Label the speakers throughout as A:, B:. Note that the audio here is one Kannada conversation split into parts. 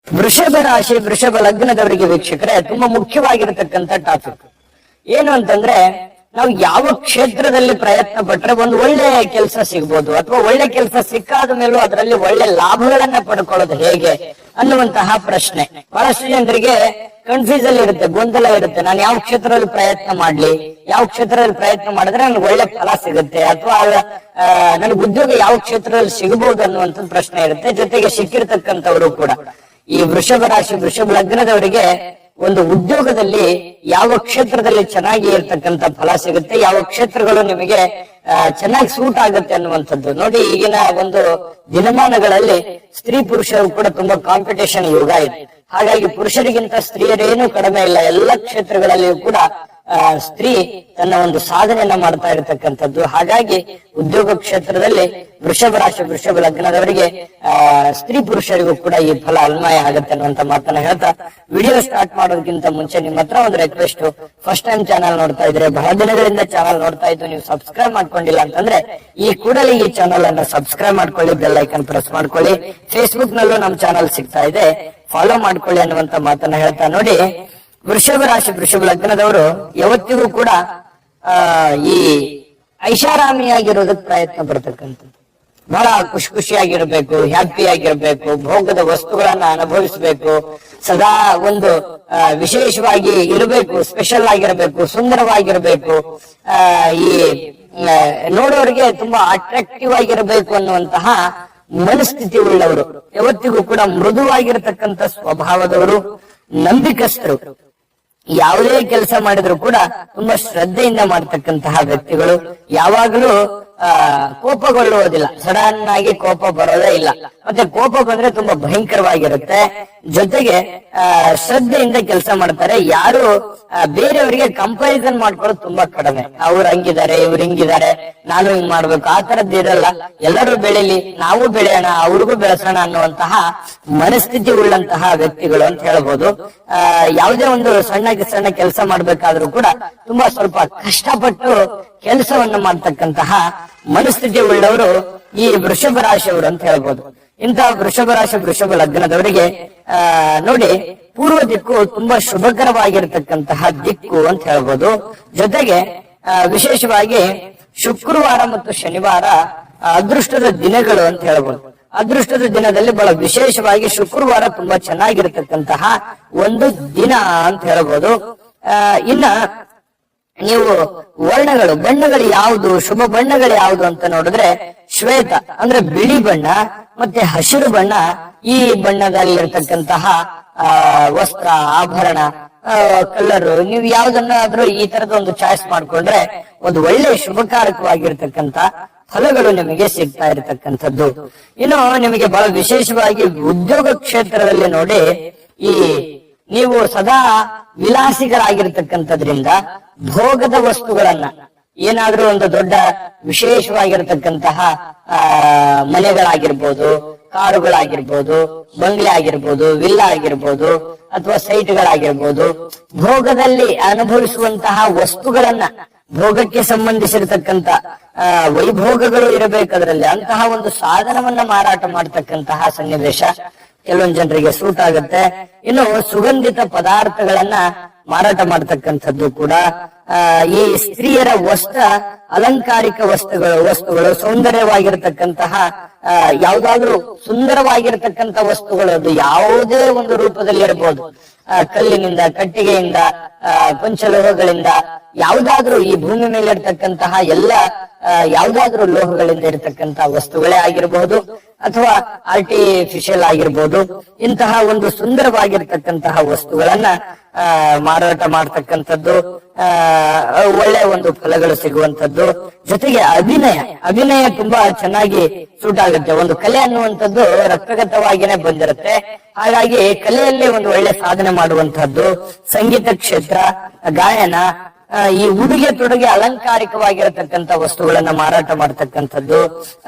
A: ವೃಷಭ ರಾಶಿ ವೃಷಭ ಲಗ್ನದವರಿಗೆ ವೀಕ್ಷಕರೇ ತುಂಬಾ ಮುಖ್ಯವಾಗಿರತಕ್ಕಂತ ಟಾಪಿಕ್ ಏನು ಅಂತಂದ್ರೆ, ನಾವು ಯಾವ ಕ್ಷೇತ್ರದಲ್ಲಿ ಪ್ರಯತ್ನ ಪಟ್ರೆ ಒಂದು ಒಳ್ಳೆ ಕೆಲಸ ಸಿಗ್ಬೋದು, ಅಥವಾ ಒಳ್ಳೆ ಕೆಲಸ ಸಿಕ್ಕಾದ ಮೇಲೂ ಅದರಲ್ಲಿ ಒಳ್ಳೆ ಲಾಭಗಳನ್ನ ಪಡ್ಕೊಳ್ಳೋದು ಹೇಗೆ ಅನ್ನುವಂತಹ ಪ್ರಶ್ನೆ ಬಹಳಷ್ಟು ಜನರಿಗೆ ಕನ್ಫ್ಯೂಸನ್ ಇರುತ್ತೆ, ಗೊಂದಲ ಇರುತ್ತೆ. ನಾನು ಯಾವ ಕ್ಷೇತ್ರದಲ್ಲಿ ಪ್ರಯತ್ನ ಮಾಡ್ಲಿ, ಯಾವ ಕ್ಷೇತ್ರದಲ್ಲಿ ಪ್ರಯತ್ನ ಮಾಡಿದ್ರೆ ನನ್ಗೆ ಒಳ್ಳೆ ಫಲ ಸಿಗುತ್ತೆ, ಅಥವಾ ನನಗೆ ಉದ್ಯೋಗ ಯಾವ ಕ್ಷೇತ್ರದಲ್ಲಿ ಸಿಗಬಹುದು ಅನ್ನುವಂಥ ಪ್ರಶ್ನೆ ಇರುತ್ತೆ. ಜೊತೆಗೆ ಸಿಕ್ಕಿರ್ತಕ್ಕಂಥವರು ಕೂಡ ಈ ವೃಷಭ ರಾಶಿ ವೃಷಭ ಲಗ್ನದವರಿಗೆ ಒಂದು ಉದ್ಯೋಗದಲ್ಲಿ ಯಾವ ಕ್ಷೇತ್ರದಲ್ಲಿ ಚೆನ್ನಾಗಿ ಇರ್ತಕ್ಕಂಥ ಫಲ ಸಿಗುತ್ತೆ, ಯಾವ ಕ್ಷೇತ್ರಗಳು ನಿಮಗೆ ಚೆನ್ನಾಗಿ ಸೂಟ್ ಆಗುತ್ತೆ ಅನ್ನುವಂಥದ್ದು. ನೋಡಿ, ಈಗಿನ ಒಂದು ದಿನಮಾನಗಳಲ್ಲಿ ಸ್ತ್ರೀ ಪುರುಷರು ಕೂಡ ತುಂಬಾ ಕಾಂಪಿಟೇಷನ್ ಯುಗ ಇದೆ. ಹಾಗಾಗಿ ಪುರುಷರಿಗಿಂತ ಸ್ತ್ರೀಯರೇನು ಕಡಿಮೆ ಇಲ್ಲ. ಎಲ್ಲ ಕ್ಷೇತ್ರಗಳಲ್ಲಿಯೂ ಕೂಡ ಸ್ತ್ರೀ ತನ್ನ ಒಂದು ಸಾಧನೆಯನ್ನ ಮಾಡ್ತಾ ಇರತಕ್ಕಂಥದ್ದು. ಹಾಗಾಗಿ ಉದ್ಯೋಗ ಕ್ಷೇತ್ರದಲ್ಲಿ ವೃಷಭ ರಾಶಿ ವೃಷಭ ಲಗ್ನದವರಿಗೆ ಸ್ತ್ರೀ ಪುರುಷರಿಗೂ ಕೂಡ ಈ ಫಲ ಅನ್ವಯ ಆಗುತ್ತೆ ಅನ್ನುವಂತ ಮಾತನ್ನ ಹೇಳ್ತಾ, ವಿಡಿಯೋ ಸ್ಟಾರ್ಟ್ ಮಾಡೋದಕ್ಕಿಂತ ಮುಂಚೆ ನಿಮ್ಮ ಹತ್ರ ಒಂದು ರಿಕ್ವೆಸ್ಟ್, ಫಸ್ಟ್ ಟೈಮ್ ಚಾನಲ್ ನೋಡ್ತಾ ಇದ್ರೆ, ಬಹಳ ದಿನಗಳಿಂದ ಚಾನಲ್ ನೋಡ್ತಾ ಇದ್ದು ನೀವು ಸಬ್ಸ್ಕ್ರೈಬ್ ಮಾಡ್ಕೊಂಡಿಲ್ಲ ಅಂತಂದ್ರೆ ಈ ಕೂಡಲೇ ಈ ಚಾನಲ್ ಅನ್ನ ಸಬ್ಸ್ಕ್ರೈಬ್ ಮಾಡ್ಕೊಳ್ಳಿ, ಬೆಲ್ ಐಕನ್ ಪ್ರೆಸ್ ಮಾಡ್ಕೊಳ್ಳಿ. ಫೇಸ್ಬುಕ್ ನಲ್ಲೂ ನಮ್ಮ ಚಾನಲ್ ಸಿಗ್ತಾ ಇದೆ, ಫಾಲೋ ಮಾಡ್ಕೊಳ್ಳಿ ಅನ್ನುವಂತ ಮಾತನ್ನ ಹೇಳ್ತಾ, ನೋಡಿ ವೃಷಭ ರಾಶಿ ವೃಷಭ ಲಗ್ನದವರು ಯಾವತ್ತಿಗೂ ಕೂಡ ಈ ಐಷಾರಾಮಿಯಾಗಿರೋದಕ್ಕೆ ಪ್ರಯತ್ನ ಪಡ್ತಕ್ಕಂಥದ್ದು. ಬಹಳ ಖುಷಿಯಾಗಿರ್ಬೇಕು, ಹ್ಯಾಪಿ ಆಗಿರ್ಬೇಕು, ಭೋಗದ ವಸ್ತುಗಳನ್ನ ಅನುಭವಿಸ್ಬೇಕು, ಸದಾ ಒಂದು ವಿಶೇಷವಾಗಿ ಇರಬೇಕು, ಸ್ಪೆಷಲ್ ಆಗಿರ್ಬೇಕು, ಸುಂದರವಾಗಿರ್ಬೇಕು, ಈ ನೋಡೋರಿಗೆ ತುಂಬಾ ಅಟ್ರಾಕ್ಟಿವ್ ಆಗಿರ್ಬೇಕು ಅನ್ನುವಂತಹ ಮನಸ್ಥಿತಿ ಉಳ್ಳವರು, ಯಾವತ್ತಿಗೂ ಕೂಡ ಮೃದುವಾಗಿರತಕ್ಕಂಥ ಸ್ವಭಾವದವರು, ನಂಬಿಕಸ್ಥರು, ಯಾವುದೇ ಕೆಲಸ ಮಾಡಿದ್ರು ಕೂಡ ತುಂಬಾ ಶ್ರದ್ಧೆಯಿಂದ ಮಾಡ್ತಕ್ಕಂತಹ ವ್ಯಕ್ತಿಗಳು, ಯಾವಾಗಲೂ ಕೋಪಗೊಳ್ಳುವುದಿಲ್ಲ, ಸಡನ್ ಆಗಿ ಕೋಪ ಬರೋದೇ ಇಲ್ಲ. ಮತ್ತೆ ಕೋಪ ಬಂದ್ರೆ ತುಂಬಾ ಭಯಂಕರವಾಗಿರುತ್ತೆ. ಜೊತೆಗೆ ಶ್ರದ್ಧೆಯಿಂದ ಕೆಲಸ ಮಾಡ್ತಾರೆ. ಯಾರು ಬೇರೆಯವರಿಗೆ ಕಂಪ್ಯಾರಿಸನ್ ಮಾಡ್ಕೊಳ್ಳೋದು ತುಂಬಾ ಕಡಿಮೆ. ಅವ್ರು ಹಂಗಿದ್ದಾರೆ, ಇವ್ರು ಹಿಂಗಿದ್ದಾರೆ, ನಾನು ಹಿಂಗ್ ಮಾಡ್ಬೇಕು, ಆ ತರದ್ದು ಇರಲ್ಲ. ಎಲ್ಲರೂ ಬೆಳಿಲಿ, ನಾವು ಬೆಳೆಯೋಣ, ಅವ್ರಿಗೂ ಬೆಳೆಸೋಣ ಅನ್ನುವಂತಹ ಮನಸ್ಥಿತಿ ಉಳ್ಳಂತಹ ವ್ಯಕ್ತಿಗಳು ಅಂತ ಹೇಳ್ಬೋದು. ಯಾವುದೇ ಒಂದು ಸಣ್ಣ ಕೆಲಸ ಮಾಡ್ಬೇಕಾದ್ರೂ ಕೂಡ ತುಂಬಾ ಸ್ವಲ್ಪ ಕಷ್ಟಪಟ್ಟು ಕೆಲಸವನ್ನು ಮಾಡ್ತಕ್ಕಂತಹ ಮನಸ್ಥಿತಿ ಉಳ್ಳವರು ಈ ವೃಷಭ ರಾಶಿಯವರು ಅಂತ ಹೇಳ್ಬೋದು. ಇಂತಹ ವೃಷಭ ರಾಶಿ ವೃಷಭ ಲಗ್ನದವರಿಗೆ ನೋಡಿ, ಪೂರ್ವ ದಿಕ್ಕು ತುಂಬಾ ಶುಭಕರವಾಗಿರತಕ್ಕಂತಹ ದಿಕ್ಕು ಅಂತ ಹೇಳ್ಬೋದು. ಜೊತೆಗೆ ವಿಶೇಷವಾಗಿ ಶುಕ್ರವಾರ ಮತ್ತು ಶನಿವಾರ ಅದೃಷ್ಟದ ದಿನಗಳು ಅಂತ ಹೇಳ್ಬೋದು. ಅದೃಷ್ಟದ ದಿನದಲ್ಲಿ ಬಹಳ ವಿಶೇಷವಾಗಿ ಶುಕ್ರವಾರ ತುಂಬಾ ಚೆನ್ನಾಗಿರತಕ್ಕಂತಹ ಒಂದು ದಿನ ಅಂತ ಹೇಳ್ಬೋದು. ಇನ್ನ ನೀವು ವರ್ಣಗಳು, ಬಣ್ಣಗಳು ಯಾವುದು, ಶುಭ ಬಣ್ಣಗಳು ಯಾವುದು ಅಂತ ನೋಡಿದ್ರೆ ಶ್ವೇತ ಅಂದ್ರೆ ಬಿಳಿ ಬಣ್ಣ, ಮತ್ತೆ ಹಸಿರು ಬಣ್ಣ. ಈ ಬಣ್ಣದಲ್ಲಿ ಇರತಕ್ಕಂತಹ ವಸ್ತ್ರ, ಆಭರಣ, ಕಲರ್, ನೀವು ಯಾವ್ದನ್ನಾದ್ರೂ ಈ ತರದ ಒಂದು ಚಾಯ್ಸ್ ಮಾಡ್ಕೊಂಡ್ರೆ ಒಂದು ಒಳ್ಳೆ ಶುಭಕಾರಕವಾಗಿರ್ತಕ್ಕಂತ ಫಲಗಳು ನಿಮಗೆ ಸಿಗ್ತಾ ಇರತಕ್ಕಂಥದ್ದು. ಇನ್ನು ನಿಮಗೆ ಬಹಳ ವಿಶೇಷವಾಗಿ ಉದ್ಯೋಗ ಕ್ಷೇತ್ರದಲ್ಲಿ ನೋಡಿ, ಈ ನೀವು ಸದಾ ವಿಲಾಸಿಗಳಾಗಿರ್ತಕ್ಕಂಥದ್ರಿಂದ ಭೋಗದ ವಸ್ತುಗಳನ್ನ, ಏನಾದ್ರೂ ಒಂದು ದೊಡ್ಡ ವಿಶೇಷವಾಗಿರತಕ್ಕಂತಹ ಮನೆಗಳಾಗಿರ್ಬೋದು, ಕಾರುಗಳಾಗಿರ್ಬೋದು, ಬಂಗ್ಲೆ ಆಗಿರ್ಬೋದು, ವಿಲ್ಲಾ ಆಗಿರ್ಬೋದು, ಅಥವಾ ಸೈಟ್ಗಳಾಗಿರ್ಬೋದು, ಭೋಗದಲ್ಲಿ ಅನುಭವಿಸುವಂತಹ ವಸ್ತುಗಳನ್ನ, ಭೋಗಕ್ಕೆ ಸಂಬಂಧಿಸಿರತಕ್ಕಂತ ವೈಭೋಗಗಳು ಇರಬೇಕದ್ರಲ್ಲಿ, ಅಂತಹ ಒಂದು ಸಾಧನವನ್ನ ಮಾರಾಟ ಮಾಡ್ತಕ್ಕಂತಹ ಸನ್ನಿವೇಶ ಕೆಲವೊಂದು ಜನರಿಗೆ ಸೂಟ್ ಆಗುತ್ತೆ. ಇನ್ನು ಸುಗಂಧಿತ ಪದಾರ್ಥಗಳನ್ನ ಮಾರಾಟ ಮಾಡ್ತಕ್ಕಂಥದ್ದು ಕೂಡ, ಈ ಸ್ತ್ರೀಯರ ವಸ್ತ್ರ ಅಲಂಕಾರಿಕ ವಸ್ತುಗಳು ಸೌಂದರ್ಯವಾಗಿರತಕ್ಕಂತಹ ಯಾವ್ದಾದ್ರೂ ಸುಂದರವಾಗಿರತಕ್ಕಂತ ವಸ್ತುಗಳು, ಅದು ಯಾವುದೇ ಒಂದು ರೂಪದಲ್ಲಿ ಇರಬಹುದು, ಕಲ್ಲಿನಿಂದ, ಕಟ್ಟಿಗೆಯಿಂದ, ಪಂಚಲೋಹಗಳಿಂದ, ಯಾವ್ದಾದ್ರೂ ಈ ಭೂಮಿ ಮೇಲೆ ಇರ್ತಕ್ಕಂತಹ ಎಲ್ಲ ಯಾವ್ದಾದ್ರೂ ಲೋಹಗಳಿಂದ ಇರತಕ್ಕಂತಹ ವಸ್ತುಗಳೇ ಆಗಿರಬಹುದು, ಅಥವಾ ಆರ್ಟಿಫಿಷಿಯಲ್ ಆಗಿರ್ಬೋದು. ಇಂತಹ ಒಂದು ಸುಂದರವಾಗಿರ್ತಕ್ಕಂತಹ ವಸ್ತುಗಳನ್ನ ಮಾರಾಟ ಮಾಡ್ತಕ್ಕಂಥದ್ದು, ಒಳ್ಳೆ ಒಂದು ಫಲಗಳು ಸಿಗುವಂತದ್ದು. ಜೊತೆಗೆ ಅಭಿನಯ ತುಂಬಾ ಚೆನ್ನಾಗಿ ಸೂಟ್ ಆಗುತ್ತೆ. ಒಂದು ಕಲೆ ಅನ್ನುವಂಥದ್ದು ರಕ್ತಗತವಾಗಿನೇ ಬಂದಿರುತ್ತೆ. ಹಾಗಾಗಿ ಕಲೆಯಲ್ಲಿ ಒಂದು ಒಳ್ಳೆ ಸಾಧನೆ ಮಾಡುವಂತಹದ್ದು, ಸಂಗೀತ ಕ್ಷೇತ್ರ, ಗಾಯನ, ಈ ಉಡುಗೆ ತೊಡುಗೆ ಅಲಂಕಾರಿಕವಾಗಿರತಕ್ಕಂತ ವಸ್ತುಗಳನ್ನ ಮಾರಾಟ ಮಾಡ್ತಕ್ಕಂಥದ್ದು,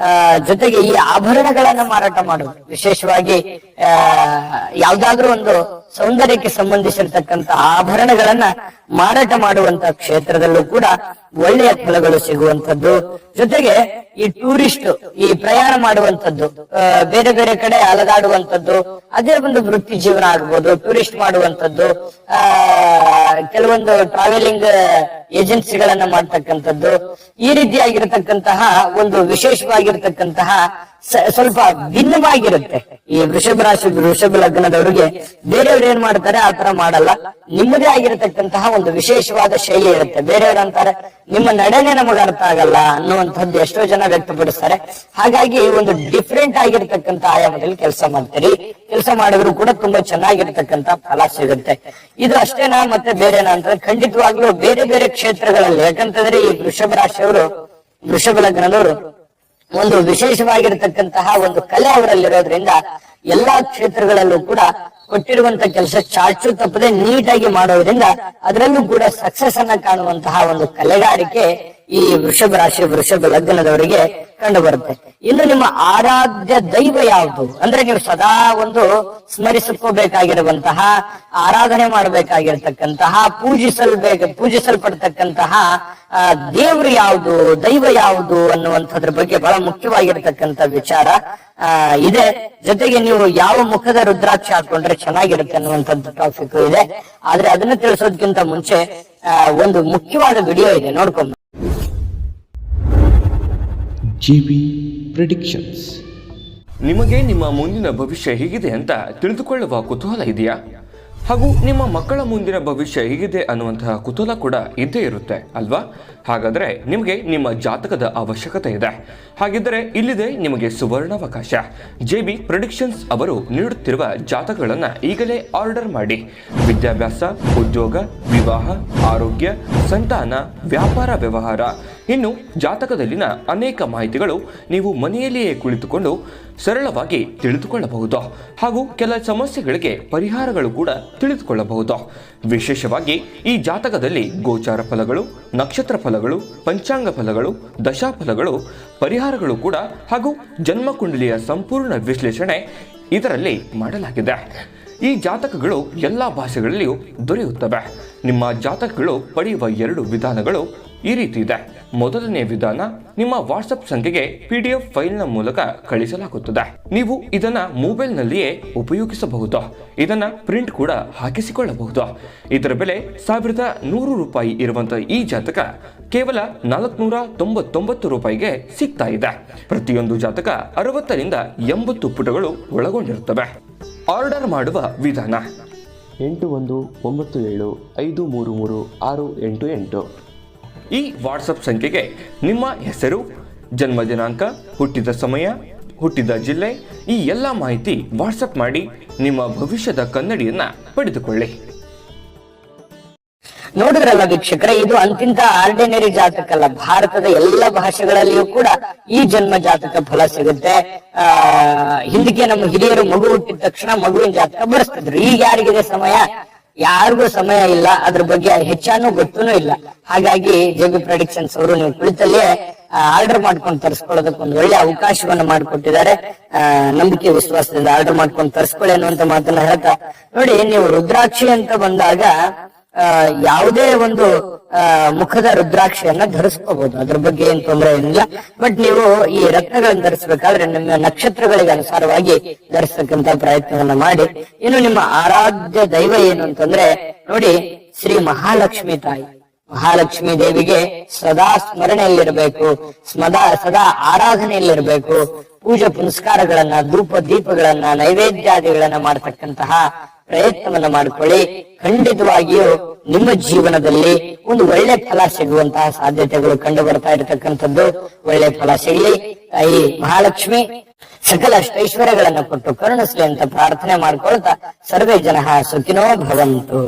A: ಜೊತೆಗೆ ಈ ಆಭರಣಗಳನ್ನ ಮಾರಾಟ ಮಾಡೋದು, ವಿಶೇಷವಾಗಿ ಯಾವ್ದಾದ್ರೂ ಒಂದು ಸೌಂದರ್ಯಕ್ಕೆ ಸಂಬಂಧಿಸಿರ್ತಕ್ಕಂಥ ಆಭರಣಗಳನ್ನ ಮಾರಾಟ ಮಾಡುವಂತ ಕ್ಷೇತ್ರದಲ್ಲೂ ಕೂಡ ಒಳ್ಳೆಯ ಫಲಗಳು ಸಿಗುವಂತದ್ದು. ಜೊತೆಗೆ ಈ ಟೂರಿಸ್ಟ್ ಈ ಪ್ರಯಾಣ ಮಾಡುವಂತದ್ದು, ಬೇರೆ ಬೇರೆ ಕಡೆ ಅಲದಾಡುವಂತದ್ದು, ಅದೇ ಒಂದು ವೃತ್ತಿ ಜೀವನ ಆಗ್ಬೋದು. ಟೂರಿಸ್ಟ್ ಮಾಡುವಂತದ್ದು, ಕೆಲವೊಂದು ಟ್ರಾವೆಲಿಂಗ್ ಏಜೆನ್ಸಿಗಳನ್ನ ಮಾಡ್ತಕ್ಕಂಥದ್ದು, ಈ ರೀತಿಯಾಗಿರತಕ್ಕಂತಹ ಒಂದು ವಿಶೇಷವಾಗಿರ್ತಕ್ಕಂತಹ ಸ್ವಲ್ಪ ಭಿನ್ನವಾಗಿರುತ್ತೆ. ಈ ವೃಷಭ ರಾಶಿ ವೃಷಭ ಲಗ್ನದವರಿಗೆ ಬೇರೆಯವ್ರು ಏನ್ ಮಾಡ್ತಾರೆ ಆತರ ಮಾಡಲ್ಲ. ನಿಮ್ಮದೇ ಆಗಿರತಕ್ಕಂತಹ ಒಂದು ವಿಶೇಷವಾದ ಶೈಲಿ ಇರುತ್ತೆ. ಬೇರೆಯವ್ರು ಅಂತಾರೆ ನಿಮ್ಮ ನಡೆನೆ ನಮಗೆ ಅರ್ಥ ಆಗಲ್ಲ ಅನ್ನುವಂಥದ್ದು ಎಷ್ಟೋ ಜನ ವ್ಯಕ್ತಪಡಿಸ್ತಾರೆ. ಹಾಗಾಗಿ ಒಂದು ಡಿಫ್ರೆಂಟ್ ಆಗಿರತಕ್ಕಂತ ಆಯಾಮದಲ್ಲಿ ಕೆಲಸ ಮಾಡ್ತೀರಿ. ಕೆಲಸ ಮಾಡಿದ್ರು ಕೂಡ ತುಂಬಾ ಚೆನ್ನಾಗಿರ್ತಕ್ಕಂತ ಫಲ ಸಿಗುತ್ತೆ. ಇದು ಅಷ್ಟೇನಾ ಮತ್ತೆ ಬೇರೆನಾ ಅಂತಂದ್ರೆ ಖಂಡಿತವಾಗ್ಲೂ ಬೇರೆ ಬೇರೆ ಕ್ಷೇತ್ರಗಳಲ್ಲಿ, ಯಾಕಂತಂದ್ರೆ ಈ ವೃಷಭ ರಾಶಿಯವರು ವೃಷಭ ಲಗ್ನದವರು ಒಂದು ವಿಶೇಷವಾಗಿರತಕ್ಕಂತಹ ಒಂದು ಕಲೆ ಅವರಲ್ಲಿರೋದ್ರಿಂದ ಎಲ್ಲಾ ಕ್ಷೇತ್ರಗಳಲ್ಲೂ ಕೂಡ ಕೊಟ್ಟಿರುವಂತ ಕೆಲಸ ಚಾಚು ತಪ್ಪದೆ ನೀಟಾಗಿ ಮಾಡೋದ್ರಿಂದ ಅದರಲ್ಲೂ ಕೂಡ ಸಕ್ಸಸ್ ಅನ್ನ ಕಾಣುವಂತಹ ಒಂದು ಕಲೆಗಾರಿಕೆ ಈ ವೃಷಭ ರಾಶಿ ವೃಷಭ ಲಗ್ನದವರಿಗೆ ಕಂಡು ಬರುತ್ತೆ. ಇನ್ನು ನಿಮ್ಮ ಆರಾಧ್ಯ ದೈವ ಯಾವುದು ಅಂದ್ರೆ ನೀವು ಸದಾ ಒಂದು ಸ್ಮರಿಸಿಕೋಬೇಕಾಗಿರುವಂತಹ, ಆರಾಧನೆ ಮಾಡಬೇಕಾಗಿರ್ತಕ್ಕಂತಹ, ಪೂಜಿಸಲ್ಪಡ್ತಕ್ಕಂತಹ ದೇವರು ಯಾವುದು, ದೈವ ಯಾವುದು ಅನ್ನುವಂಥದ್ರ ಬಗ್ಗೆ ಬಹಳ ಮುಖ್ಯವಾಗಿರ್ತಕ್ಕಂಥ ವಿಚಾರ ಇದೆ. ಜೊತೆಗೆ ನೀವು ಯಾವ ಮುಖದ ರುದ್ರಾಕ್ಷಿ ಹಾಕೊಂಡ್ರೆ ಚೆನ್ನಾಗಿರುತ್ತೆ ಅನ್ನುವಂಥದ್ದು ಟಾಪಿಕ್ ಇದೆ. ಆದ್ರೆ ಅದನ್ನ ತಿಳಿಸೋದಕ್ಕಿಂತ ಮುಂಚೆ ಒಂದು ಮುಖ್ಯವಾದ ವಿಡಿಯೋ ಇದೆ, ನೋಡ್ಕೊಂಡು.
B: JB predictions.
C: ನಿಮಗೆ ನಿಮ್ಮ ಮುಂದಿನ ಭವಿಷ್ಯ ಹೇಗಿದೆ ಅಂತ ತಿಳಿದುಕೊಳ್ಳುವ ಕುತೂಹಲ ಇದೆಯಾ? ಹಾಗೂ ನಿಮ್ಮ ಮಕ್ಕಳ ಮುಂದಿನ ಭವಿಷ್ಯ ಹೇಗಿದೆ ಅನ್ನುವಂತಹ ಕುತೂಹಲ ಕೂಡ ಇದ್ದೇ ಇರುತ್ತೆ ಅಲ್ವಾ? ಹಾಗಾದರೆ ನಿಮಗೆ ನಿಮ್ಮ ಜಾತಕದ ಅವಶ್ಯಕತೆ ಇದೆ. ಹಾಗಿದ್ದರೆ ಇಲ್ಲಿದೆ ನಿಮಗೆ ಸುವರ್ಣಾವಕಾಶ. JB ಪ್ರೆಡಿಕ್ಷನ್ಸ್ ಅವರು ನೀಡುತ್ತಿರುವ ಜಾತಕಗಳನ್ನು ಈಗಲೇ ಆರ್ಡರ್ ಮಾಡಿ. ವಿದ್ಯಾಭ್ಯಾಸ, ಉದ್ಯೋಗ, ವಿವಾಹ, ಆರೋಗ್ಯ, ಸಂತಾನ, ವ್ಯಾಪಾರ ವ್ಯವಹಾರ, ಇನ್ನು ಜಾತಕದಲ್ಲಿನ ಅನೇಕ ಮಾಹಿತಿಗಳು ನೀವು ಮನೆಯಲ್ಲಿಯೇ ಕುಳಿತುಕೊಂಡು ಸರಳವಾಗಿ ತಿಳಿದುಕೊಳ್ಳಬಹುದು. ಹಾಗೂ ಕೆಲ ಸಮಸ್ಯೆಗಳಿಗೆ ಪರಿಹಾರಗಳು ಕೂಡ ತಿಳಿದುಕೊಳ್ಳಬಹುದು. ವಿಶೇಷವಾಗಿ ಈ ಜಾತಕದಲ್ಲಿ ಗೋಚಾರ ಫಲಗಳು, ನಕ್ಷತ್ರ ಫಲಗಳು, ಪಂಚಾಂಗ ಫಲಗಳು, ದಶಾಫಲಗಳು, ಪರಿಹಾರಗಳು ಕೂಡ ಹಾಗೂ ಜನ್ಮಕುಂಡಲಿಯ ಸಂಪೂರ್ಣ ವಿಶ್ಲೇಷಣೆ ಇದರಲ್ಲಿ ಮಾಡಲಾಗಿದೆ. ಈ ಜಾತಕಗಳು ಎಲ್ಲ ಭಾಷೆಗಳಲ್ಲಿಯೂ ದೊರೆಯುತ್ತವೆ. ನಿಮ್ಮ ಜಾತಕಗಳು ಪಡೆಯುವ 2 ವಿಧಾನಗಳು ಈ ರೀತಿ ಇದೆ. ಮೊದಲನೇ ವಿಧಾನ, ನಿಮ್ಮ ವಾಟ್ಸಪ್ ಸಂಖ್ಯೆಗೆ PDF ಫೈಲ್ನ ಮೂಲಕ ಕಳಿಸಲಾಗುತ್ತದೆ. ನೀವು ಇದನ್ನ ಮೊಬೈಲ್ನಲ್ಲಿಯೇ ಉಪಯೋಗಿಸಬಹುದು. ಇದನ್ನ ಪ್ರಿಂಟ್ ಕೂಡ ಹಾಕಿಸಿಕೊಳ್ಳಬಹುದು. ಇದರ ಬೆಲೆ 1100 ರೂಪಾಯಿ ಇರುವಂತಹ ಈ ಜಾತಕ ಕೇವಲ 499 ರೂಪಾಯಿಗೆ ಸಿಗ್ತಾ ಇದೆ. ಪ್ರತಿಯೊಂದು ಜಾತಕ 60 ರಿಂದ 80 ಪುಟಗಳು ಒಳಗೊಂಡಿರುತ್ತವೆ. ಆರ್ಡರ್ ಮಾಡುವ ವಿಧಾನ
B: 8197533688.
C: ಈ ವಾಟ್ಸಪ್ ಸಂಖ್ಯೆಗೆ ನಿಮ್ಮ ಹೆಸರು, ಜನ್ಮ ದಿನಾಂಕ, ಹುಟ್ಟಿದ ಸಮಯ, ಹುಟ್ಟಿದ ಜಿಲ್ಲೆ, ಈ ಎಲ್ಲ ಮಾಹಿತಿ ವಾಟ್ಸಪ್ ಮಾಡಿ ನಿಮ್ಮ ಭವಿಷ್ಯದ ಕನ್ನಡಿಯನ್ನ ಪಡೆದುಕೊಳ್ಳಿ.
A: ನೋಡಿದ್ರಲ್ಲ ವೀಕ್ಷಕರೇ, ಇದು ಅಂತಿಂತ ಆರ್ಡಿನರಿ ಜಾತಕ ಅಲ್ಲ. ಭಾರತದ ಎಲ್ಲ ಭಾಷೆಗಳಲ್ಲಿಯೂ ಕೂಡ ಈ ಜನ್ಮ ಜಾತಕ ಫಲ ಸಿಗುತ್ತೆ. ಹಿಂದಕ್ಕೆ ನಮ್ಮ ಹಿರಿಯರು ಮಗು ಹುಟ್ಟಿದ ತಕ್ಷಣ ಮಗುವಿನ ಜಾತಕ ಬರೆಸ್ತಿದ್ರು. ಈಗ ಯಾರಿಗಿದೆ ಸಮಯ? ಯಾರಿಗೂ ಸಮಯ ಇಲ್ಲ, ಅದ್ರ ಬಗ್ಗೆ ಹೆಚ್ಚಾನು ಗೊತ್ತೂ ಇಲ್ಲ. ಹಾಗಾಗಿ JB ಪ್ರೆಡಿಕ್ಷನ್ಸ್ ಅವರು ನೀವು ಕುಳಿತಲ್ಲೇ ಆರ್ಡರ್ ಮಾಡ್ಕೊಂಡು ತರಿಸ್ಕೊಳ್ಳೋದಕ್ಕೆ ಒಂದು ಒಳ್ಳೆ ಅವಕಾಶವನ್ನ ಮಾಡಿಕೊಟ್ಟಿದ್ದಾರೆ. ನಂಬಿಕೆ ವಿಶ್ವಾಸದಿಂದ ಆರ್ಡರ್ ಮಾಡ್ಕೊಂಡು ತರಿಸ್ಕೊಳ್ಳಿ ಅನ್ನುವಂತ ಮಾತನ್ನ ಹೇಳ್ತಾ, ನೋಡಿ ನೀವು ರುದ್ರಾಕ್ಷಿ ಅಂತ ಬಂದಾಗ ಯಾವುದೇ ಒಂದು ಮುಖದ ರುದ್ರಾಕ್ಷಿಯನ್ನ ಧರಿಸ್ಕೋಬಹುದು. ಅದ್ರ ಬಗ್ಗೆ ಏನ್ ತೊಂದರೆ ಏನಿಲ್ಲ. ಬಟ್ ನೀವು ಈ ರತ್ನಗಳನ್ನ ಧರಿಸಬೇಕಾದ್ರೆ ನಿಮ್ಮ ನಕ್ಷತ್ರಗಳಿಗೆ ಅನುಸಾರವಾಗಿ ಧರಿಸತಕ್ಕಂತ ಪ್ರಯತ್ನವನ್ನ ಮಾಡಿ. ಇನ್ನು ನಿಮ್ಮ ಆರಾಧ್ಯ ದೈವ ಏನು ಅಂತಂದ್ರೆ ನೋಡಿ, ಶ್ರೀ ಮಹಾಲಕ್ಷ್ಮಿ ತಾಯಿ. ಮಹಾಲಕ್ಷ್ಮಿ ದೇವಿಗೆ ಸದಾ ಸ್ಮರಣೆಯಲ್ಲಿರಬೇಕು, ಸದಾ ಆರಾಧನೆಯಲ್ಲಿರಬೇಕು. ಪೂಜೆ ಪುನಸ್ಕಾರಗಳನ್ನ, ಧೂಪ ದೀಪಗಳನ್ನ, ನೈವೇದ್ಯಾದಿಗಳನ್ನ ಮಾಡತಕ್ಕಂತಹ ಪ್ರಯತ್ನವನ್ನ ಮಾಡಿಕೊಳ್ಳಿ. ಖಂಡಿತವಾಗಿಯೂ ನಿಮ್ಮ ಜೀವನದಲ್ಲಿ ಒಂದು ಒಳ್ಳೆ ಫಲ ಸಿಗುವಂತಹ ಸಾಧ್ಯತೆಗಳು ಕಂಡು ಬರ್ತಾ ಇರತಕ್ಕಂಥದ್ದು. ಒಳ್ಳೆ ಫಲ ಸಿಗಲಿ. ತಾಯಿ ಮಹಾಲಕ್ಷ್ಮಿ ಸಕಲ ಐಶ್ವರ್ಯಗಳನ್ನ ಕೊಟ್ಟು ಕರುಣಿಸ್ಲಿ ಅಂತ ಪ್ರಾರ್ಥನೆ ಮಾಡ್ಕೊಳ್ತಾ ಸರ್ವೇ ಜನಃ ಸುಖಿನೋ ಭವಂತು.